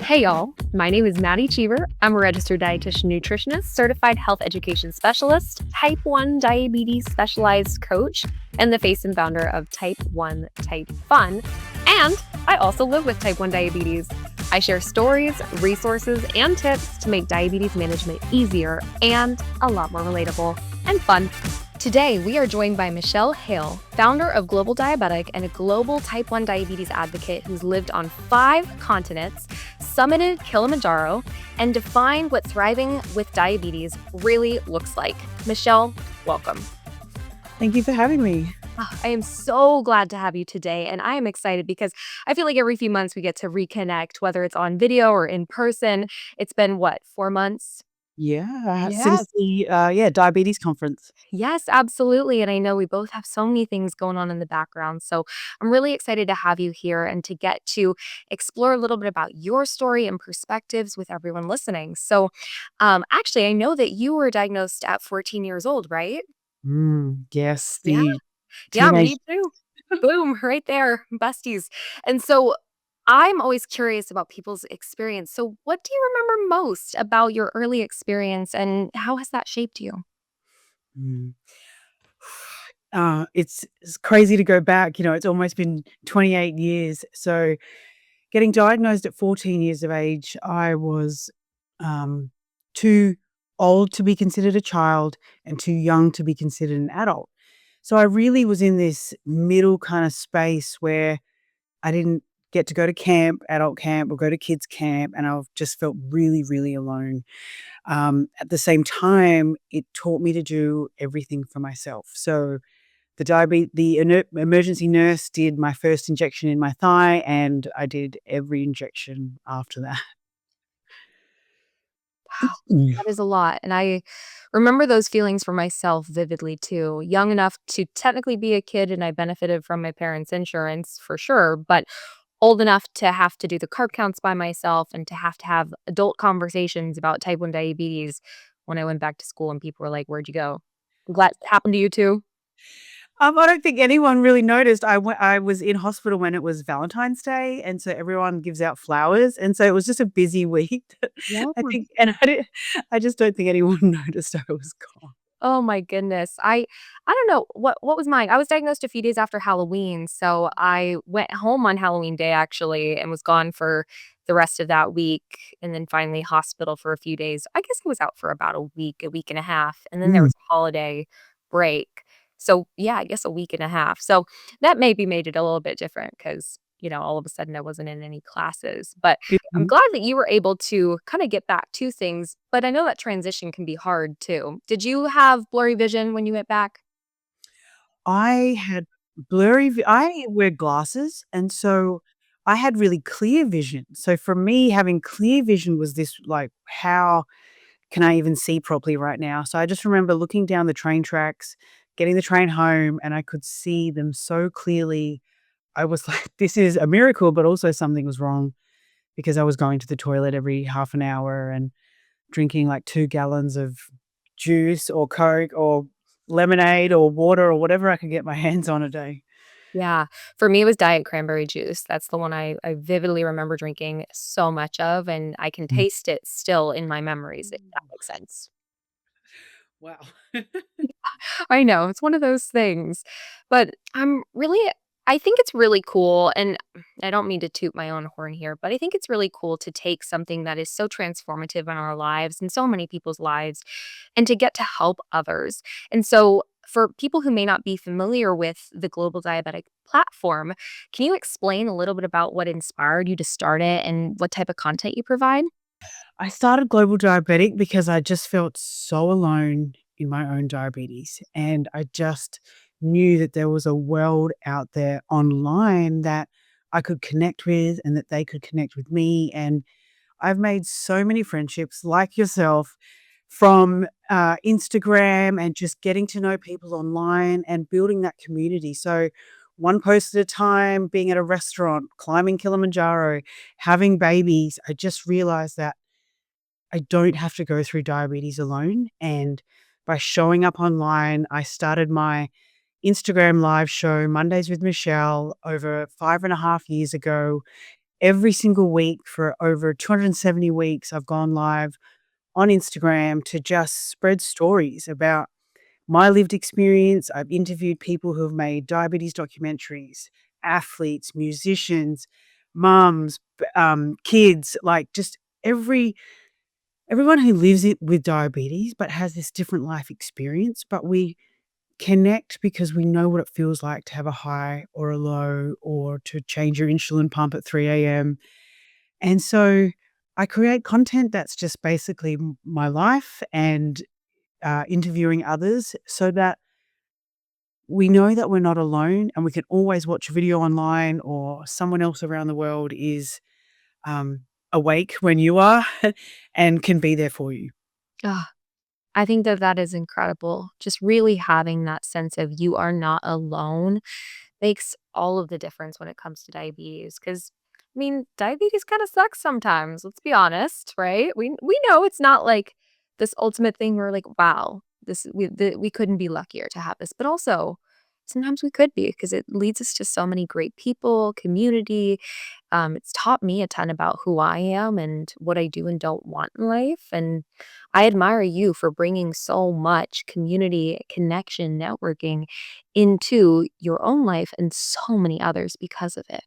Hey y'all, my name is Maddie Cheever. I'm a registered dietitian nutritionist, certified health education specialist, type 1 diabetes specialized coach, and the face and founder of Type 1 Type Fun. And I also live with type 1 diabetes. I share stories, resources, and tips to make diabetes management easier and a lot more relatable and fun. Today, we are joined by Michelle Hale, founder of Global Diabetic and a global type 1 diabetes advocate who's lived on 5 continents, summited Kilimanjaro, and defined what thriving with diabetes really looks like. Michelle, welcome. Thank you for having me. I am so glad to have you today, and I am excited because I feel like every few months we get to reconnect, whether it's on video or in person. It's been, what, 4 months? Yeah, Yeah. since the, diabetes conference. Yes, absolutely. And I know we both have so many things going on in the background. So I'm really excited to have you here and to get to explore a little bit about your story and perspectives with everyone listening. So, actually, I know that you were diagnosed at 14 years old, right? Yes, Yeah. the Yeah, teenage. me too. Boom, right there, besties. And so I'm always curious about people's experience. So, what do you remember most about your early experience and how has that shaped you? Mm. It's crazy to go back, it's almost been 28 years. So getting diagnosed at 14 years of age, I was, um, too old to be considered a child and too young to be considered an adult. So I really was in this middle kind of space where I didn't get to go to camp, adult camp, or go to kids camp, and I just felt really, really alone. At the same time, it taught me to do everything for myself. So the emergency nurse did my first injection in my thigh, and I did every injection after that. Wow, Mm. that is a lot, and I remember those feelings for myself vividly too. Young enough to technically be a kid, and I benefited from my parents' insurance for sure, but old enough to have to do the carb counts by myself and to have adult conversations about type 1 diabetes when I went back to school and people were like, "Where'd you go?" I'm glad it happened to you too? I don't think anyone really noticed. I was in hospital when it was Valentine's Day, and so everyone gives out flowers, and so it was just a busy week. Yeah. I think, and I just don't think anyone noticed I was gone. Oh my goodness. I don't know what was mine. I was diagnosed a few days after Halloween, so I went home on Halloween day actually and was gone for the rest of that week and then finally hospital for a few days. I guess I was out for about a week and a half, and then there Mm. was a holiday break. So, yeah, I guess a week and a half. So, that maybe made it a little bit different because all of a sudden I wasn't in any classes. But I'm Mhm. glad that you were able to kinda get back to things, but I know that transition can be hard too. Did you have blurry vision when you went back? I had I wear glasses, and so I had really clear vision. So for me, having clear vision was this, like, how can I even see properly right now? So I just remember looking down the train tracks, getting the train home, and I could see them so clearly. I was like, "This is a miracle," but also something was wrong because I was going to the toilet every half an hour and drinking like 2 gallons of juice or Coke or lemonade or water or whatever I could get my hands on a day. Yeah. For me, it was diet cranberry juice. That's the one I vividly remember drinking so much of, and I can Mm. taste it still in my memories, if that makes sense. Wow. I know, it's one of those things. But I think it's really cool, and I don't mean to toot my own horn here, but I think it's really cool to take something that is so transformative in our lives and so many people's lives and to get to help others. And so for people who may not be familiar with the Global Diabetic platform, can you explain a little bit about what inspired you to start it and what type of content you provide? I started Global Diabetic because I just felt so alone in my own diabetes, and I just knew that there was a world out there online that I could connect with and that they could connect with me, and I've made so many friendships like yourself from, Instagram and just getting to know people online and building that community. So, one post at a time, being at a restaurant, climbing Kilimanjaro, having babies, I just realized that I don't have to go through diabetes alone, and by showing up online, I started my Instagram live show, Mondays with Michelle, over 5.5 years ago, every single week for over 270 weeks, I've gone live on Instagram to just spread stories about my lived experience. I've interviewed people who have made diabetes documentaries, athletes, musicians, mums, kids, like just everyone who lives it with diabetes but has this different life experience. But we connect because we know what it feels like to have a high or a low or to change your insulin pump at 3 a.m. And so I create content that's just basically my life and interviewing others so that we know that we're not alone and we can always watch a video online or someone else around the world is um, awake when you are and can be there for you. Ah, I think that that is incredible. Just really having that sense of you are not alone makes all of the difference when it comes to diabetes. Because I mean, diabetes kinda sucks sometimes, let's be honest, right? We know it's not like this ultimate thing where like, "Wow, we couldn't be luckier to have this," but also, sometimes we could be because it leads us to so many great people, community. It's taught me a ton about who I am and what I do and don't want in life, and I admire you for bringing so much community, connection, networking into your own life and so many others because of it.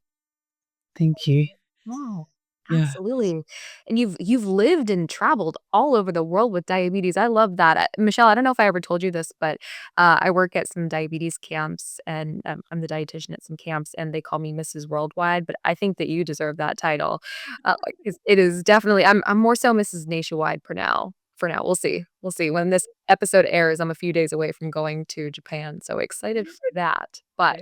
Thank you. Wow. Yeah. Absolutely. And you've lived and traveled all over the world with diabetes. I love that. Michelle, I don't know if I ever told you this, but I work at some diabetes camps and I'm the dietitian at some camps and they call me Mrs. Worldwide, but I think that you deserve that title. Like it is definitely I'm more so Mrs. Nationwide for now. For now, we'll see. We'll see. When this episode airs, I'm a few days away from going to Japan, so excited for that. But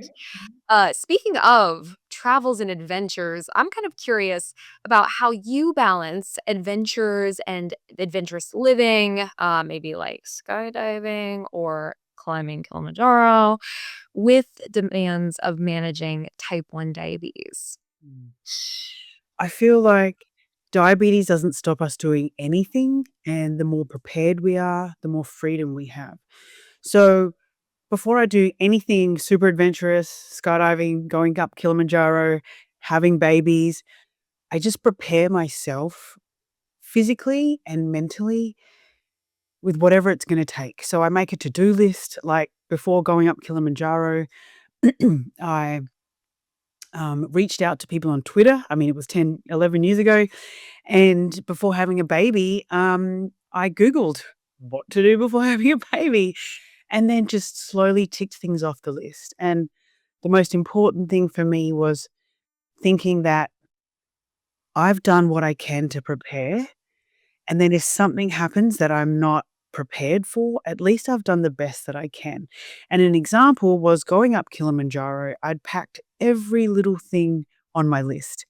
speaking of travels and adventures, I'm kind of curious about how you balance adventures and adventurous living, maybe like skydiving or climbing Kilimanjaro, with demands of managing type 1 diabetes. Mm. I feel like diabetes doesn't stop us doing anything, and the more prepared we are, the more freedom we have. So before I do anything super adventurous, skydiving, going up Kilimanjaro, having babies, I just prepare myself physically and mentally with whatever it's going to take. So I make a to-do list. Like before going up Kilimanjaro, I reached out to people on Twitter. I mean, it was 10, 11 years ago. And before having a baby, I Googled what to do before having a baby and then just slowly ticked things off the list. And the most important thing for me was thinking that I've done what I can to prepare. And then if something happens that I'm not prepared for, at least I've done the best that I can. And an example was going up Kilimanjaro. I'd packed every little thing on my list.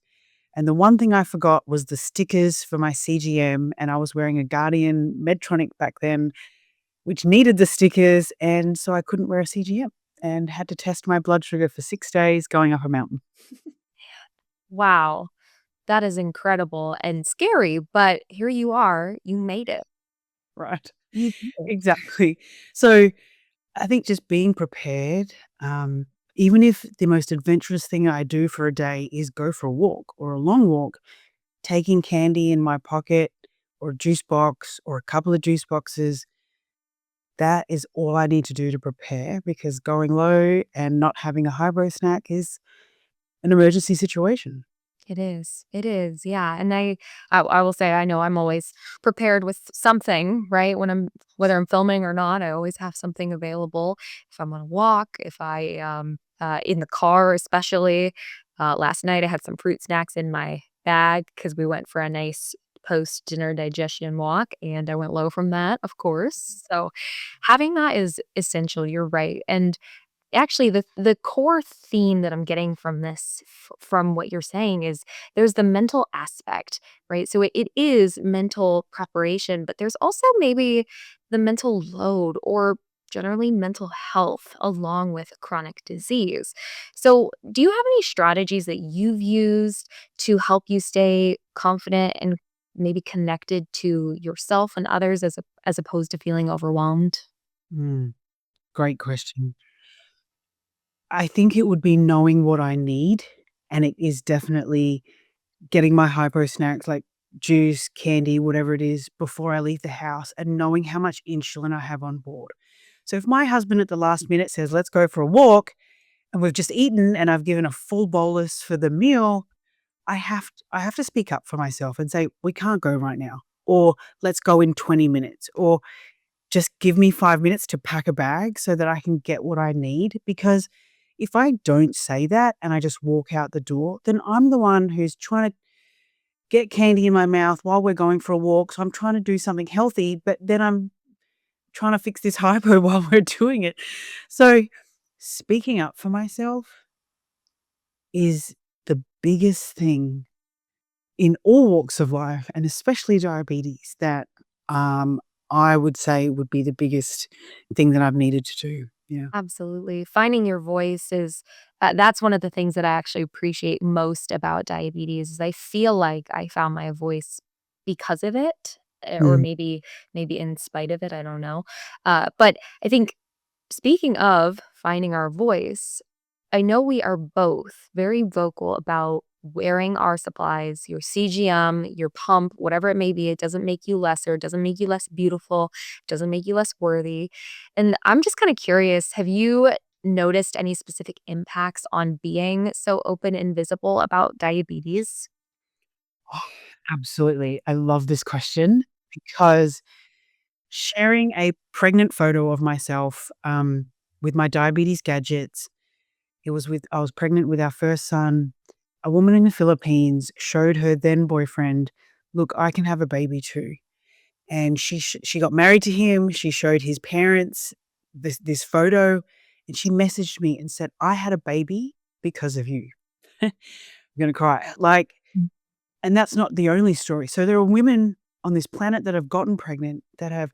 And the one thing I forgot was the stickers for my CGM, and I was wearing a Guardian Medtronic back then, which needed the stickers, and so I couldn't wear a CGM and had to test my blood sugar for 6 days going up a mountain. Wow, that is incredible and scary, but here you are, you made it. Right. You did it. Exactly. So, I think just being prepared, even if the most adventurous thing I do for a day is go for a walk or a long walk, taking candy in my pocket or a juice box or a couple of juice boxes, that is all I need to do to prepare because going low and not having a high snack is an emergency situation. It is. It is. Yeah. And I will say I know I'm always prepared with something, right? When I'm whether I'm filming or not, I always have something available. If I'm on a walk, if I in the car especially. Last night I had some fruit snacks in my bag because we went for a nice post dinner digestion walk and I went low from that, of course. So having that is essential. You're right. And actually, the core theme that I'm getting from this from what you're saying is there's the mental aspect, right? So it is mental preparation, but there's also maybe the mental load or generally mental health along with chronic disease. So, do you have any strategies that you've used to help you stay confident and maybe connected to yourself and others as opposed to feeling overwhelmed? Mm, great question. I think it would be knowing what I need, and it is definitely getting my hypo snacks like juice, candy, whatever it is, before I leave the house and knowing how much insulin I have on board. So if my husband at the last minute says, "Let's go for a walk," and we've just eaten and I've given a full bolus for the meal, I have to speak up for myself and say, "We can't go right now," or "Let's go in 20 minutes," or "Just give me 5 minutes to pack a bag so that I can get what I need," because if I don't say that and I just walk out the door, then I'm the one who's trying to get candy in my mouth while we're going for a walk, so I'm trying to do something healthy, but then I'm trying to fix this hypo while we're doing it. So, speaking up for myself is the biggest thing in all walks of life, and especially diabetes, that, um, I would say would be the biggest thing that I've needed to do. Yeah. Absolutely. Finding your voice is that's one of the things that I actually appreciate most about diabetes is I feel like I found my voice because of it, or Mm. maybe in spite of it, I don't know. But I think speaking of finding our voice, I know we are both very vocal about wearing our supplies, your CGM, your pump, whatever it may be. It doesn't make you lesser, it doesn't make you less beautiful, it doesn't make you less worthy. And I'm just kind of curious, have you noticed any specific impacts on being so open and visible about diabetes? Oh, absolutely. I love this question because sharing a pregnant photo of myself, with my diabetes gadgets, I was pregnant with our first son. A woman in the Philippines showed her then boyfriend, "Look, I can have a baby too." And she got married to him, she showed his parents this photo, and she messaged me and said, "I had a baby because of you." I'm gonna cry. Like, and that's not the only story. So there are women on this planet that have gotten pregnant, that have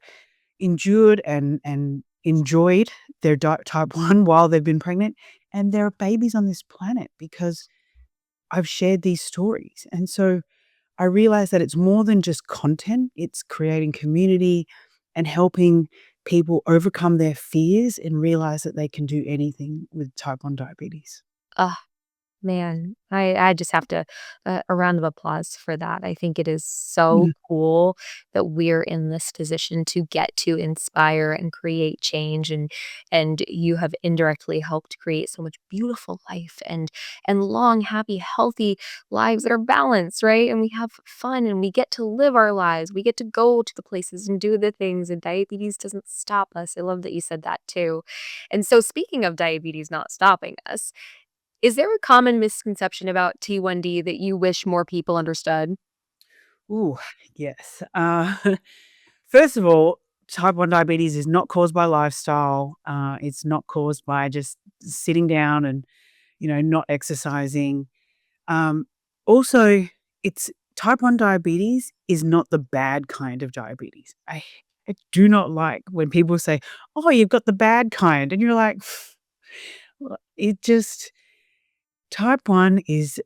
endured and enjoyed their type 1 while they've been pregnant, and there are babies on this planet because I've shared these stories. And so I realized that it's more than just content, it's creating community and helping people overcome their fears and realize that they can do anything with type 1 diabetes. Man, I just have to a round of applause for that. I think it is so Yeah. cool that we're in this position to get to inspire and create change, and you have indirectly helped create so much beautiful life and long, happy, healthy lives that are balanced, right? And we have fun and we get to live our lives. We get to go to the places and do the things, and diabetes doesn't stop us. I love that you said that too. And so speaking of diabetes not stopping us, is there a common misconception about T1D that you wish more people understood? Ooh, yes. First of all, type 1 diabetes is not caused by lifestyle. It's not caused by just sitting down and, not exercising. Um, Also, it's type 1 diabetes is not the bad kind of diabetes. I do not like when people say, "Oh, you've got the bad kind," and you're like, "Well, it just type 1 is,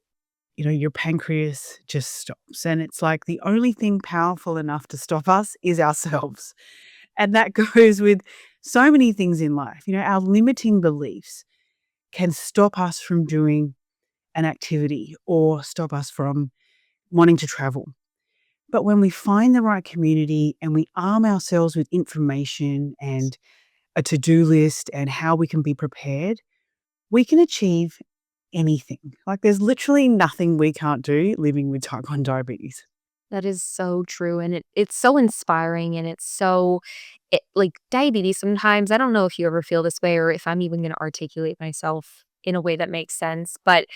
your pancreas just stops, and it's like the only thing powerful enough to stop us is ourselves." And that goes with so many things in life. Our limiting beliefs can stop us from doing an activity or stop us from wanting to travel. But when we find the right community and we arm ourselves with information and a to-do list and how we can be prepared, we can achieve anything. Like, there's literally nothing we can't do living with type 1 diabetes. That is so true, and it's so inspiring, and it's so like, diabetes sometimes I don't know if you ever feel this way or if I'm even gonna articulate myself in a way that makes sense, but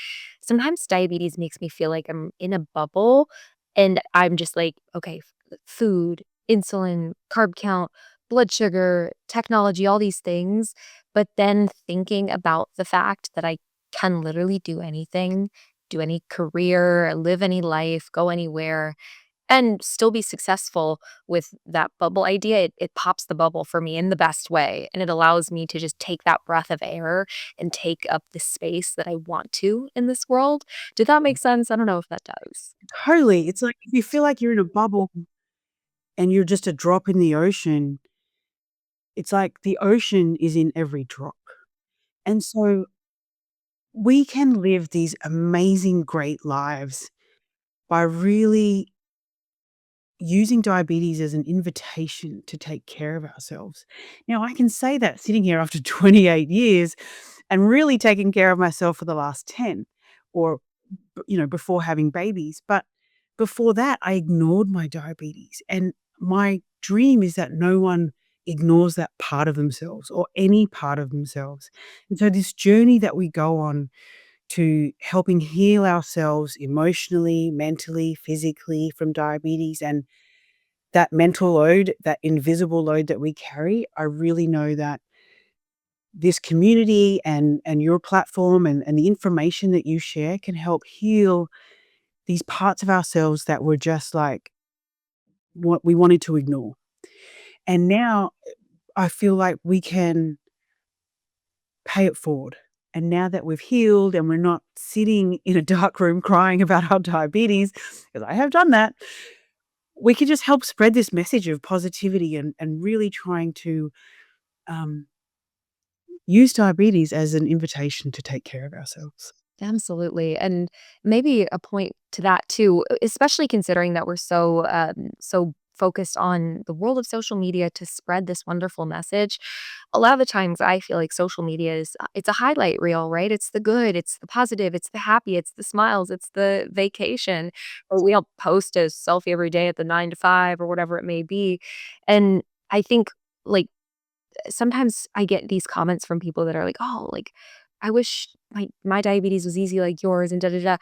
sometimes diabetes makes me feel like I'm in a bubble, and I'm just like, "Okay, food, insulin, carb count, blood sugar, technology, all these things," but then thinking about the fact that I can literally do anything, do any career, live any life, go anywhere, and still be successful with that bubble idea, it pops the bubble for me in the best way, and it allows me to just take that breath of air and take up the space that I want to in this world. Did that make sense? I don't know if that does. Totally. It's like if you feel like you're in a bubble and you're just a drop in the ocean, it's like the ocean is in every drop. And so we can live these amazing, great lives by really using diabetes as an invitation to take care of ourselves. Now, I can say that sitting here after 28 years and really taking care of myself for the last 10 or, before having babies. But before that, I ignored my diabetes. And my dream is that no one ignores that part of themselves or any part of themselves. And so, this journey that we go on to helping heal ourselves emotionally, mentally, physically from diabetes and that mental load, that invisible load that we carry, I really know that this community and your platform and the information that you share can help heal these parts of ourselves that were just like what we wanted to ignore. And now I feel like we can pay it forward. And now that we've healed and we're not sitting in a dark room crying about our diabetes, because I have done that, we can just help spread this message of positivity and really trying to um, use diabetes as an invitation to take care of ourselves. Absolutely, and maybe a point to that too, especially considering that we're so focused on the world of social media to spread this wonderful message. A lot of the times I feel like social media is it's a highlight reel, right? It's the good, it's the positive, it's the happy, it's the smiles, it's the vacation. Or we all post a selfie every day at the 9 to 5 or whatever it may be. And I think like sometimes I get these comments from people that are like, "Oh, like, I wish my diabetes was easy like yours and da da da."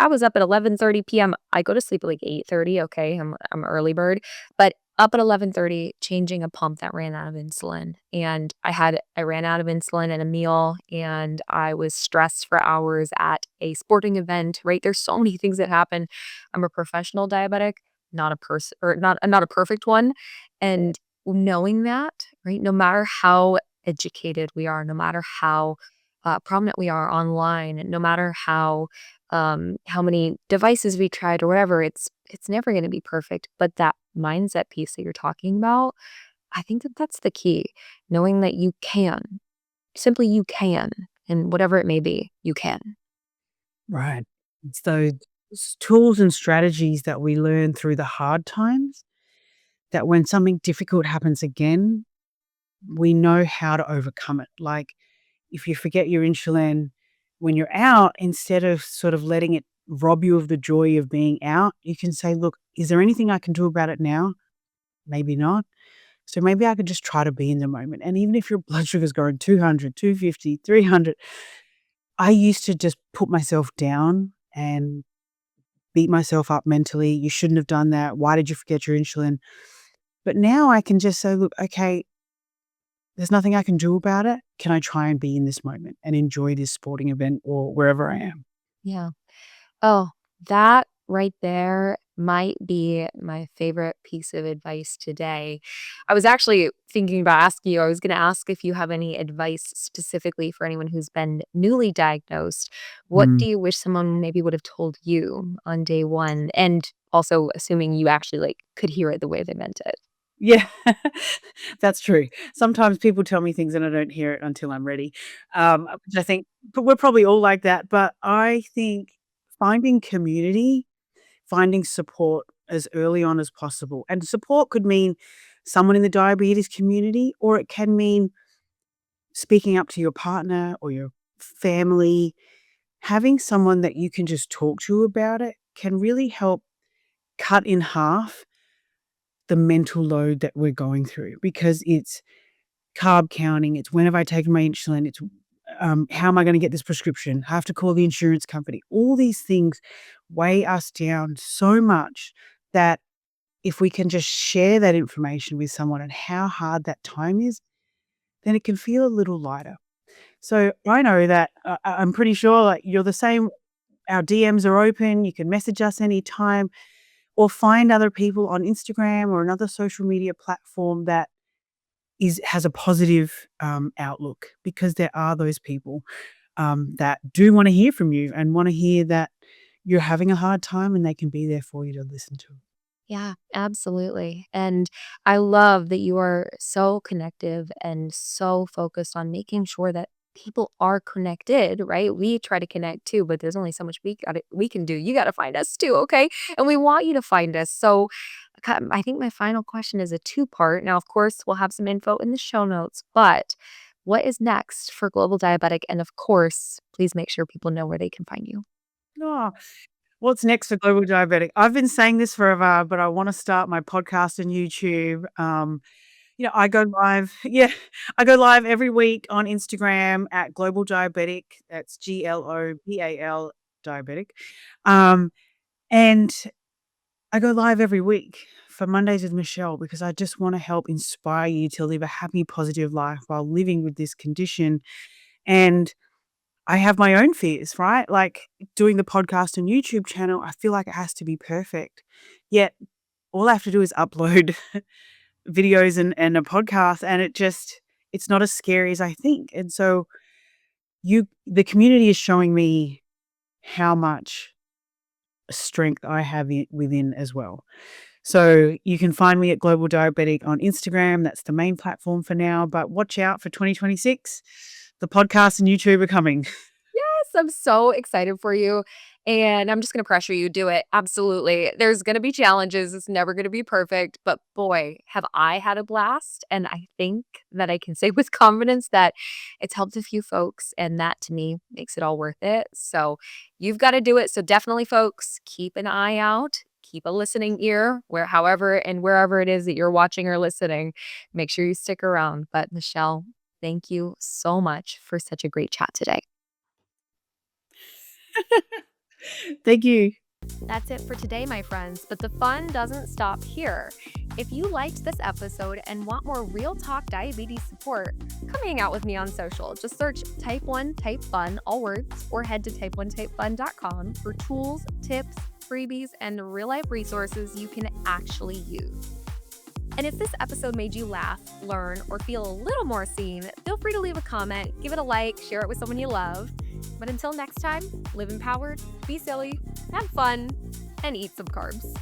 I was up at 11:30 PM. I go to sleep at like 8:30, okay, I'm an early bird, but up at 11:30 changing a pump that ran out of insulin, and I ran out of insulin and a meal, and I was stressed for hours at a sporting event, right? There's so many things that happen. I'm a professional diabetic, not a person or not a perfect one, and knowing that, right, no matter how educated we are, no matter how, prominent we are online, no matter how many devices we tried or whatever, it's never gonna be perfect, but that mindset piece that you're talking about, I think that that's the key, knowing that you can. Simply you can, and whatever it may be, you can. Right. It's those tools and strategies that we learn through the hard times that when something difficult happens again, we know how to overcome it. Like if you forget your insulin when you're out, instead of sort of letting it rob you of the joy of being out, you can say, look, is there anything I can do about it now? Maybe not. So maybe I could just try to be in the moment. And even if your blood sugar's going 200, 250, 300, I used to just put myself down and beat myself up mentally. You shouldn't have done that. Why did you forget your insulin? But now I can just say, look, okay, there's nothing I can do about it. Can I try and be in this moment and enjoy this sporting event or wherever I am? Yeah. Oh, that right there might be my favorite piece of advice today. I was actually thinking about asking you, I was gonna ask if you have any advice specifically for anyone who's been newly diagnosed. What Mm. do you wish someone maybe would have told you on day 1? And also assuming you actually, like, could hear it the way they meant it. Yeah, that's true. Sometimes people tell me things and I don't hear it until I'm ready, which I think but we're probably all like that, but I think finding community, finding support as early on as possible, and support could mean someone in the diabetes community, or it can mean speaking up to your partner or your family. Having someone that you can just talk to about it can really help cut in half the mental load that we're going through because it's carb counting, it's when have I taken my insulin, it's how am I going to get this prescription? I have to call the insurance company. All these things weigh us down so much that if we can just share that information with someone and how hard that time is, then it can feel a little lighter. So I know that I'm pretty sure like you're the same. Our DMs are open. You can message us anytime or find other people on Instagram or another social media platform that is has a positive, outlook because there are those people, that do wanna hear from you and wanna hear that you're having a hard time and they can be there for you to listen to. Yeah, absolutely. And I love that you are so connective and so focused on making sure that people are connected, right? We try to connect too, but there's only so much we can do. You got to find us too, okay? And we want you to find us. So I think my final question is a two-part. Now, of course, we'll have some info in the show notes, but what is next for Global Diabetic? And of course, please make sure people know where they can find you. Oh, what's next for Global Diabetic? I've been saying this forever, but I want to start my podcast and YouTube. I go live. Yeah, I go live every week on Instagram at Global Diabetic. That's GLOBAL Diabetic. Um, and I go live every week for Mondays with Michelle because I just want to help inspire you to live a happy, positive life while living with this condition. And I have my own fears, right? Like doing the podcast and YouTube channel, I feel like it has to be perfect. Yet all I have to do is upload videos and a podcast, and it's not as scary as I think. And so the community is showing me how much strength I have within as well. So you can find me at Global Diabetic on Instagram. That's the main platform for now, but watch out for 2026. The podcast and YouTube are coming. Yes, I'm so excited for you. And I'm just going to pressure you, do it. Absolutely. There's going to be challenges. It's never going to be perfect. But boy, have I had a blast. And I think that I can say with confidence that it's helped a few folks. And that to me makes it all worth it. So you've got to do it. So definitely, folks, keep an eye out. Keep a listening ear wherever it is that you're watching or listening. Make sure you stick around. But Michelle, thank you so much for such a great chat today. Thank you. That's it for today, my friends, but the fun doesn't stop here. If you liked this episode and want more real talk diabetes support, come hang out with me on social. Just search Type 1 Type Fun, all words, or head to type1typefun.com for tools, tips, freebies, and real-life resources you can actually use. And if this episode made you laugh, learn, or feel a little more seen, feel free to leave a comment, give it a like, share it with someone you love. But until next time, live empowered, be silly, have fun, and eat some carbs.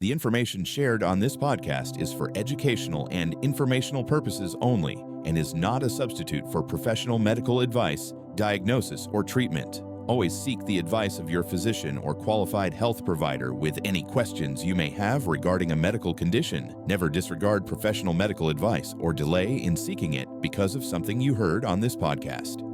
The information shared on this podcast is for educational and informational purposes only and is not a substitute for professional medical advice, diagnosis, or treatment. Always seek the advice of your physician or qualified health provider with any questions you may have regarding a medical condition. Never disregard professional medical advice or delay in seeking it because of something you heard on this podcast.